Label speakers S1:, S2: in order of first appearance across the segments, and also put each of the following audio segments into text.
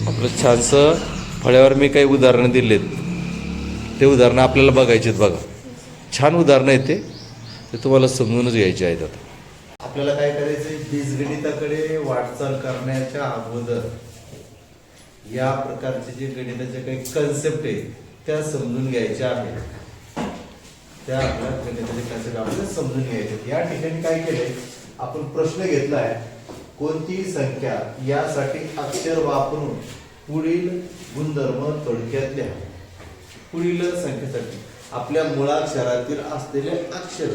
S1: आपलं छानसं फळ्यावर मी काही उदाहरणं दिलेत, ते उदाहरणं आपल्याला बघायचे आहेत. बघा, छान उदाहरणं आहेत ते तुम्हाला समजूनच घ्यायचे आहेत. आता आपल्याला काय करायचं, बीजगणिताकडे वाटचाल करण्याच्या अगोदर या प्रकारचे जे गणिताचे काही कन्सेप्ट आहे त्या समजून घ्यायच्या आहेत. त्या आपल्या गणिताचे कन्सेप्ट आपल्याला समजून घ्यायचे. या ठिकाणी काय केलंय, आपण प्रश्न घेतलाय, कोणतीही संख्या यासाठी अक्षर वापरून पुढील गुणधर्म थोडक्यात लिहा. पुढील संख्येसाठी आपल्या मुळाक्षरातील असलेले अक्षर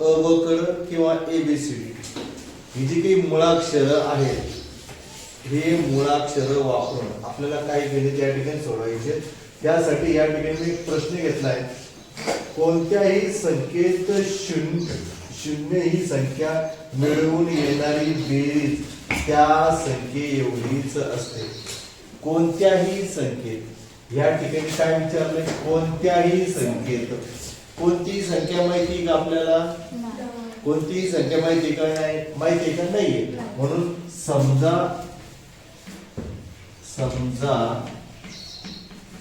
S1: अ ब क किंवा ABCD ही जी काही मुळाक्षर आहेत, हे मुळाक्षर वापरून आपल्याला काही गणित या ठिकाणी सोडवायचे. त्यासाठी या ठिकाणी मी प्रश्न घेतलाय, कोणत्याही संख्येत शून्य ही संख्या मिळवून येणारी बेरीज त्या संख्ये एवढीच असते. कोणत्याही संख्येत, या ठिकाणी काय विचारलंय, कोणत्याही संख्येत. कोणतीही संख्या माहिती का आपल्याला? कोणतीही संख्या माहिती का नाही? माहिती का नाहीये. म्हणून समजा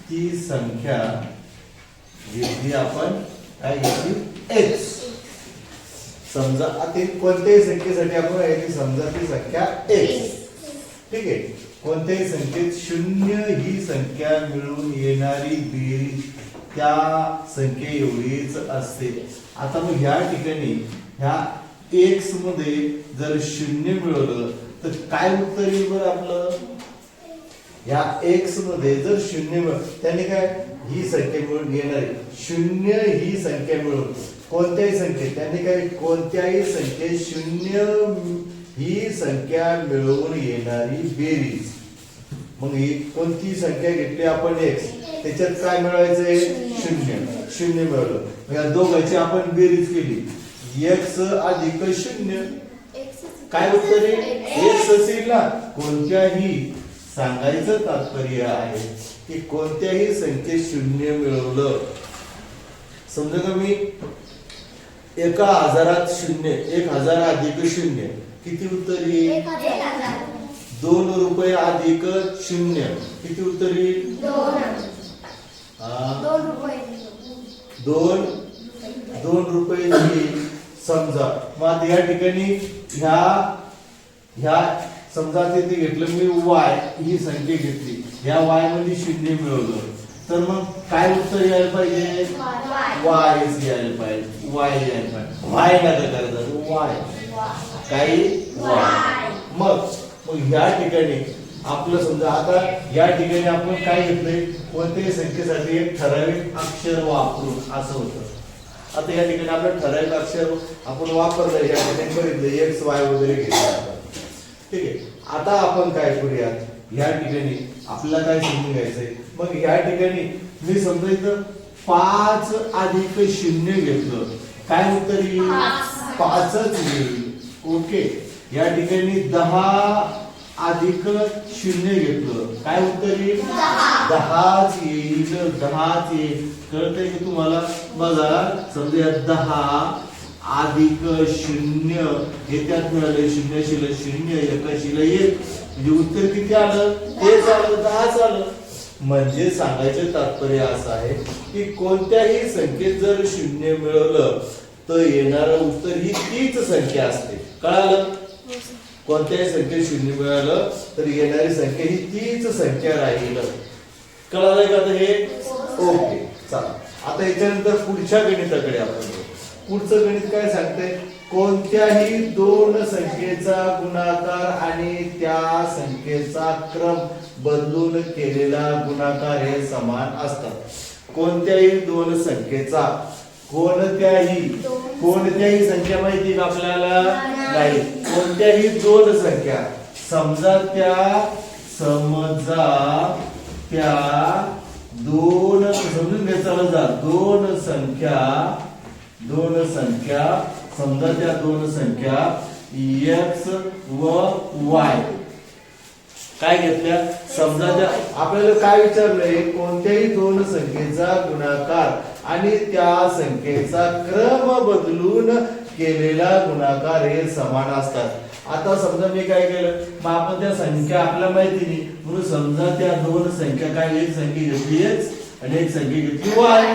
S1: ती संख्या घेतली आपण, काय घेतली, x. समजा आता कोणत्याही संख्येसाठी आपण समजा ती संख्या x. ठीक आहे. कोणत्याही संख्येत शून्य ही संख्या मिळून येणारी बेरीज त्या संख्ये एवढीच असते. आता मग ह्या ठिकाणी ह्या x मध्ये जर शून्य मिळवलं तर काय उत्तर येईल बरं आपलं? या x मध्ये जर शून्य त्याने काय, ही संख्या मिळून येणारी शून्य ही संख्या मिळून कोणत्याही संख्येत, त्यांनी काय, कोणत्याही संख्येत शून्य ही संख्या मिळवून येणारी बेरीज. मग ही कोणती संख्या घेतली आपण x, त्याच्यात काय मिळवायचंय, शून्य. शून्य मिळवलं, या दोघांची आपण बेरीज केली, x अधिक शून्य, काय उत्तर येईल, x असेल ना. कोणत्याही सांगायचं तात्पर्य आहे की कोणत्याही संख्येत शून्य मिळवलं. समजा का मी 1000 शून्य, 1000 अधिक शून्य किती उत्तर येईल, 2 रुपये अधिक शून्य किती उत्तर येईल, 2 रुपये येईल. समजा मग या ठिकाणी ह्या समजा तिथे घेतलं मी y ही संख्या घेतली, या y मध्ये शून्य मिळवलं, तर मग काय उत्तर यायला पाहिजे, y यायला पाहिजे, y यायला पाहिजे. y नका करायचं, y काही y. मग ह्या ठिकाणी आपलं समजा आता या ठिकाणी आपण काय घेतलंय, कोणत्याही संख्येसाठी एक ठराविक अक्षर वापरून असं होतं. आता या ठिकाणी आपलं ठराविक अक्षर आपण वापरलं, या ठिकाणी बघितलं x y वगैरे घेतलं. ठीक आहे. आता आपण काय करूयात, या ठिकाणी आपल्याला काय समजून घ्यायचंय. मग या ठिकाणी मी समजा इथं 5 अधिक शून्य घेतलं, काय उत्तर येईल, 5च येईल. ओके. या ठिकाणी 10 अधिक शून्य घेतलं, काय उत्तर येईल, 10च येईल, 10च येईल. कळतंय की तुम्हाला? बघा, समजा 10 अधिक शून्य हे त्यात मिळाले, शून्य शिल शून्य, एका शिल 1, म्हणजे उत्तर किती आलं, तेच आलं, 10च आलं. म्हणजे सांगायचं तात्पर्य असं आहे की कोणत्याही संख्येत जर शून्य मिळवलं तर येणारं उत्तर ही तीच संख्या असते. कळालं? कोणत्याही संख्येत शून्य मिळालं तर येणारी संख्या ही तीच संख्या राहील. कळालंय का आता हे? ओके, चला आता याच्यानंतर पुढच्या गणिताकडे आपण. पुढचं गणित काय सांगते, कोणत्याही दोन संख्येचा गुणाकार आणि त्या संख्येचा क्रम बदलून केलेला गुणाकार हे समान असतात. कोणत्याही दोन संख्येचा, कोणत्याही संख्या माहिती का आपल्याला? नाही. कोणत्याही दोन संख्या, समजा त्या दोन समजून घ्यायचा, दोन संख्या समजा त्या दोन संख्या x व y काय घेतल्या. समजा त्या आपल्याला काय विचारलंय, कोणत्याही दोन संख्येचा गुणाकार आणि त्या संख्येचा क्रम बदलून केलेला गुणाकार हे समान असतात. आता समजा मी काय केलं, मग आपण त्या संख्या आपल्या माहिती नाही म्हणून समजा त्या दोन संख्या काय, एक संख्या घेतली x आणि एक संख्या घेतली y.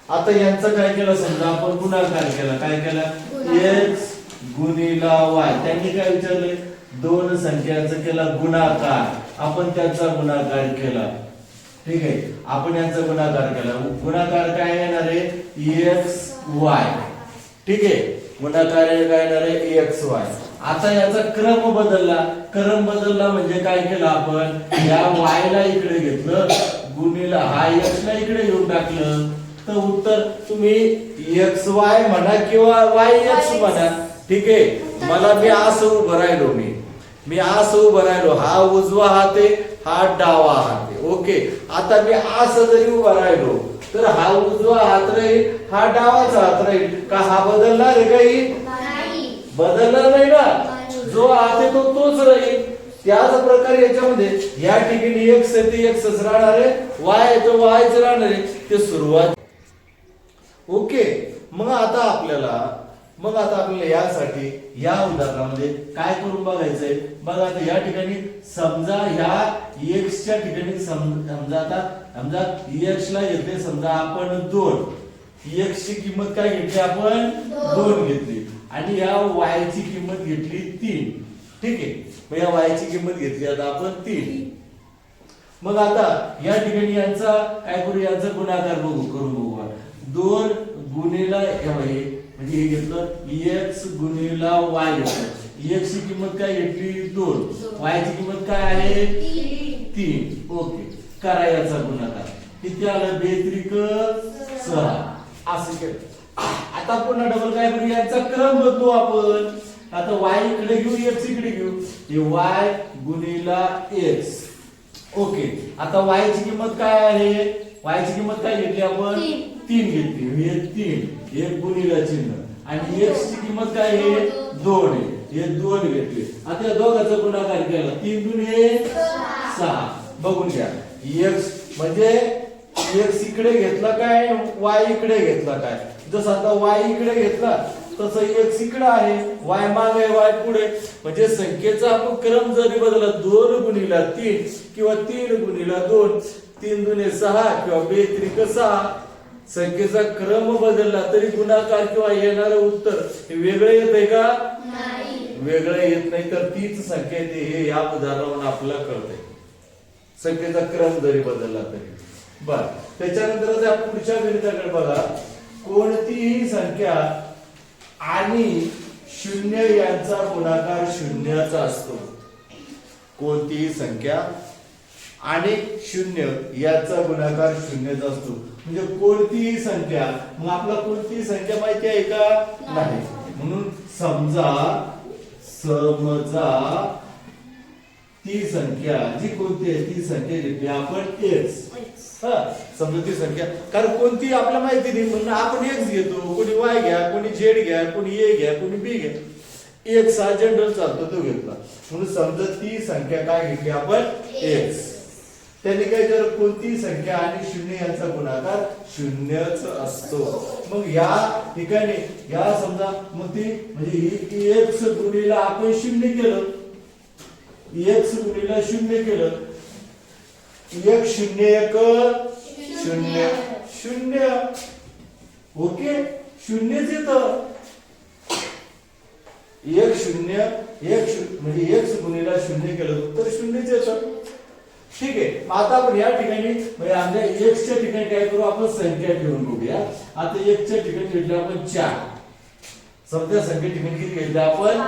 S1: आता यांचं काय केलं, समजा आपण गुणाकार केला. काय केला, x गुणिला y. त्यांनी काय विचारले, दोन संख्यांचा केला गुणाकार, आपण त्याचा गुणाकार केला. ठीक आहे, आपण यांचा गुणाकार केला. गुणाकार काय येणार आहे, xy. ठीक आहे, गुणाकार काय येणार आहे, xy. आता याचा क्रम बदलला. क्रम बदलला म्हणजे काय केलं, आपण या y ला इकडे घेतलं, गुणिला हा x ला इकडे घेऊन टाकलं, तर उत्तर तुम्ही xy म्हणा किंवा yx म्हणा. ठीक आहे, मी असं उभं राहिलो, मी असं उभं राहिलो, हा उजवा हात आहे, हा डावा हात आहे. ओके, आता मी असं जरी उभं राहिलो तर हा उजवा हात राहील, हा डावाचा हात राहील का, हा बदलणार आहे काही, बदलणार नाही ना. जो हात आहे तो तोच राहील. त्याच प्रकारे याच्यामध्ये या ठिकाणी x आहे ते x राहणार आहे, y आहे तो y राहणार आहे. ते सुरुवात. ओके, मग आता आपल्याला यासाठी या उदाहरणामध्ये काय करून बघायचंय. बघा, आता या ठिकाणी समजा ह्या x च्या ठिकाणी समजा आता समजा x ला घेतले समजा आपण 2. x ची किंमत काय घेतली आपण, 2 घेतली, आणि या y ची किंमत घेतली 3. ठीक आहे, मग या y ची किंमत घेतली आता आपण 3. मग आता या ठिकाणी यांचा काय करू, यांचा गुणाकार करून बघू. 2 गुणिला म्हणजे हे घेतलं x गुणिला y घेतलं. x ची किंमत काय घेतली 2, y ची किंमत काय आहे 3. ओके, करा याचा गुणाकार. किती आलं, 2×6 असं केलं. आता पुन्हा डबल काय करू, याचा क्रम बदलू आपण. आता y इकडे घेऊ, x इकडे घेऊ, हे y गुणिला x. ओके, आता y ची किंमत काय आहे, y ची किंमत काय घेतली आपण 3 घेतली. हे 3 एक गुणिला चिन्ह, आणि x ची किंमत काय आहे 2 आहे, हे 2 घेतले. आता या दोघांचा गुणाकार केला, 3 दुणे 6. बघून घ्या, x म्हणजे x इकडे घेतला काय, y इकडे घेतला काय. जसं आता y इकडे घेतला तसं x इकडे आहे, y मागे y पुढे. म्हणजे संख्येचा आपण क्रम जरी बदलला, 2 गुणिला 3 किंवा 3 गुणिला 2, 3 दुणे 6 किंवा 2×6. संख्येचा क्रम बदलला तरी गुणाकार किंवा येणारं उत्तर हे वेगळं येतंय का, वेगळं येत नाही. तर तीच संख्या येते, हे या उदाहरणावरून आपल्याला कळतंय. संख्येचा क्रम जरी बदलला तरी. बर, त्याच्यानंतर आपण पुढच्या गणिताकडे बघा. कोणतीही संख्या आणि 0 यांचा गुणाकार 0चा असतो. कोणतीही संख्या आणि 0 याचा गुणाकार 0चा असतो. म्हणजे कोणतीही संख्या, मग आपला कोणतीही संख्या माहिती आहे का, नाही. म्हणून समजा ती संख्या जी कोणती आहे ती संख्या घेतली आपण x. समजा ती संख्या, कारण कोणती आपल्याला माहिती नाही म्हणून आपण x घेतो. कोणी y घ्या, कोणी z घ्या, कोणी a घ्या, कोणी b घ्या. x हा जनरल चालतो तो घेतला. म्हणून समजा ती संख्या काय घेतली आपण x. त्यांनी काय केलं, कोणती संख्या आणि 0 यांचा गुणाकार 0च असतो. मग या ठिकाणी या समजा मग ती म्हणजे x गुणिला आपण 0 केलं, x गुणिला 0 केलं, 1 0 1 0 0. ओके, 0च येतं. 1 0 1 म्हणजे x गुणिला 0 केलं तर 0च येतं. ठीक आहे, आता आपण या ठिकाणी आपल्या x च्या ठिकाणी काय करू, आपण संख्या ठेवून बघूया. आता x च्या ठिकाणी घेतलं आपण 4. समजा संख्या ठिकाणी किती घेतलं आपण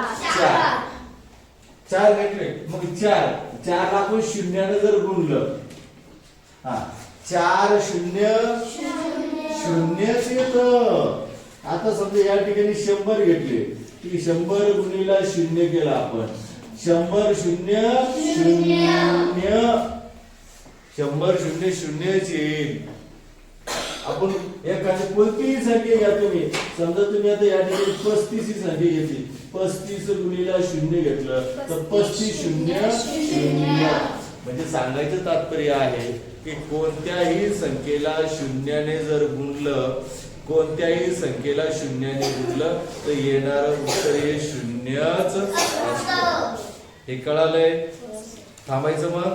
S1: 4 घेतले. मग 4 ला आपण 0 ने जर गुणलं, 4 0 0च येतं. आता समजा या ठिकाणी 100 घेतले, 100 गुणिला 0 केला आपण, 100 0 0 100 0 0 येईल. आपण एखादी कोणतीही संख्या घ्या तुम्ही. समजा तुम्ही आता या ठिकाणी 35 ही संख्या घेतली, 35 गुणिला 0 घेतलं तर 35 0 0. म्हणजे सांगायचं तात्पर्य आहे की कोणत्याही संख्येला 0 ने जर गुणलं कोणत्याही संख्येला शून्याने गुणलं तर येणारं उत्तर हे शून्यच असतं. हे कळालंय? थांबायचं मग.